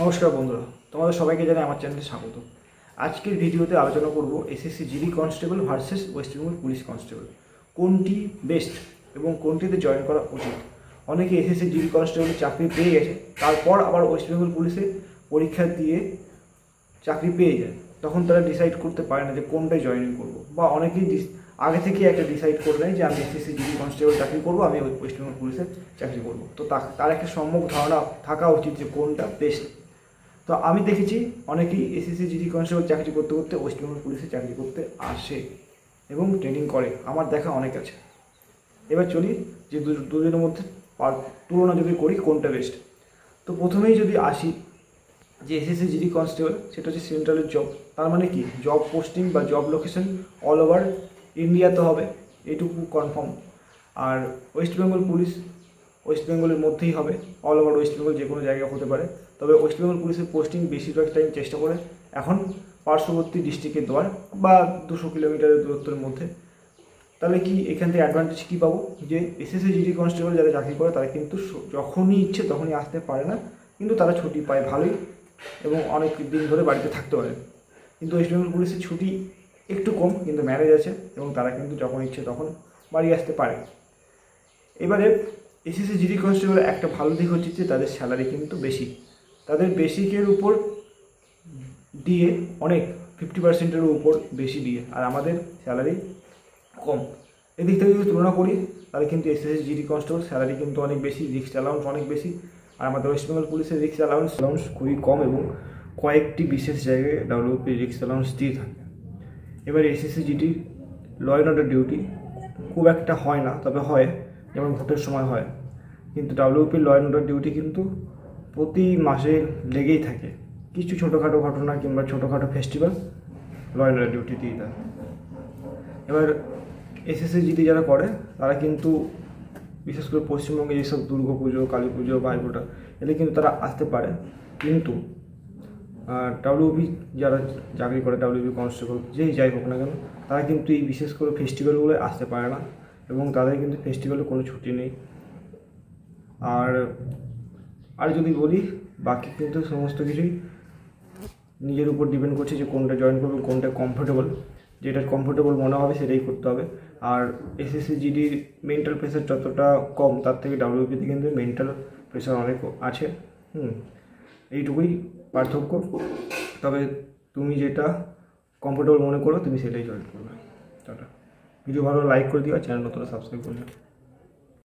নমস্কার বন্ধুরা, তোমাদের সবাইকে জানাই আমার চ্যানেলে স্বাগত। আজকের ভিডিওতে আলোচনা করব SSC GD constable versus West Bengal police constable, কোনটি বেস্ট এবং কোনটিতে জয়েন করা উচিত। অনেকে এসএসসি জিডি কনস্টেবলের চাকরি পেয়ে গেছে, তারপর আবার ওয়েস্ট বেঙ্গল পুলিশে পরীক্ষা দিয়ে চাকরি পেয়ে যায়, তখন তারা ডিসাইড করতে পারে না যে কোনটায় জয়েনিং করবো, বা অনেকেই আগে থেকে একটা ডিসাইড করে নেয় যে আমি এসএসসি জিডি কনস্টেবল চাকরি করবো, আমি ওয়েস্ট বেঙ্গল পুলিশে চাকরি করবো। তো তার একটা সম্যক ধারণা থাকা উচিত যে কোনটা বেস্ট। তো আমি দেখেছি অনেকেই এসএসসি জিডি কনস্টেবল চাকরি করতে করতে ওয়েস্ট বেঙ্গল পুলিশে চাকরি করতে আসে এবং ট্রেনিং করে, আমার দেখা অনেক আছে। এবার চলি যে দুজনের মধ্যে তুলনা যদি করি কোনটা বেস্ট। তো প্রথমেই যদি আসি যে এসএসসি জিডি কনস্টেবল, সেটা হচ্ছে সেন্ট্রালের জব। তার মানে কি, জব পোস্টিং বা জব লোকেশন অল ওভার ইন্ডিয়াতে হবে, এটুকু কনফার্ম। আর ওয়েস্ট বেঙ্গল পুলিশ ওয়েস্ট বেঙ্গলের মধ্যেই হবে, অল ওভার ওয়েস্ট বেঙ্গল যে কোনো জায়গায় হতে পারে। তবে ওয়েস্ট বেঙ্গল পুলিশের পোস্টিং বেশিরভাগ টাইম চেষ্টা করে এখন পার্শ্ববর্তী ডিস্ট্রিক্টে দেওয়ার বা 200 কিলোমিটারের দূরত্বের মধ্যে। তাহলে কি এখান থেকে অ্যাডভান্টেজ কী পাবো, যে এসএসসি জিডি কনস্টেবল যারা চাকরি করে তারা কিন্তু যখনই ইচ্ছে তখনই আসতে পারে না, কিন্তু তারা ছুটি পায় ভালোই এবং অনেক দিন ধরে বাড়িতে থাকতে পারে। কিন্তু ওয়েস্ট বেঙ্গল পুলিশের ছুটি একটু কম, কিন্তু ম্যানেজ আছে এবং তারা কিন্তু যখন ইচ্ছে তখন বাড়ি আসতে পারে। এবারে এসএসসি জিডি কনস্টেবলের একটা ভালো দিক হচ্ছে যে তাদের স্যালারি কিন্তু বেশি, তাদের বেসিকের উপর দিয়ে অনেক 50%-এরও উপর বেশি দিয়ে, আর আমাদের স্যালারি কম। এদিক থেকে যদি তুলনা করি তাহলে কিন্তু এসএসসি জিডি কনস্টেবল স্যালারি কিন্তু অনেক বেশি, রিস্ক অ্যালাউন্স অনেক বেশি, আর আমাদের ওয়েস্ট বেঙ্গল পুলিশের রিস্ক অ্যালাউন্স খুবই কম এবং কয়েকটি বিশেষ জায়গায় ডাব্লিউপি রিস্ক অ্যালাউন্স দিয়ে থাকে। এবার SSC GD law and order duty খুব একটা হয় না, তবে হয়, যেমন ভোটের সময় হয়। কিন্তু WP law and order duty কিন্তু প্রতি মাসে লেগেই থাকে, কিছু ছোটোখাটো ঘটনা কিংবা ছোটোখাটো festival law and order duty দিয়ে দেয়। এবার এসএসসি জিডি যারা করে তারা কিন্তু বিশেষ করে পশ্চিমবঙ্গে যেসব দুর্গা পুজো, কালী পুজো, ভাইফোঁটা, এতে কিন্তু তারা আসতে পারে। কিন্তু ডাব্লিউপি যারা চাকরি করে, ডাব্লিউপি কনস্টেবল যেই যাই হোক না কেন, তারা কিন্তু এই বিশেষ করে ফেস্টিভ্যালগুলো আসতে পারে না এবং তাদের কিন্তু ফেস্টিভ্যালে কোনো ছুটি নেই। আর যদি বলি, বাকি কিন্তু সমস্ত কিছুই নিজের উপর ডিপেন্ড করছে যে কোনটা জয়েন করবে, কোনটা কমফোর্টেবল, যেটা কমফোর্টেবল মনে হবে সেটাই করতে হবে। আর এসএসসি জিডির মেন্টাল প্রেশার যতটা কম, তার থেকে ডাব্লিউপিতে কিন্তু মেন্টাল প্রেশার অনেক আছে। এইটুকুই পার্থক্য। তবে তুমি যেটা কমফোর্টেবল মনে করো তুমি সেটাই জয়েন করবে। টাটা। ভিডিও ভালো লাইক করে দিও, চ্যানেল নতুন সাবস্ক্রাইব করে দিও।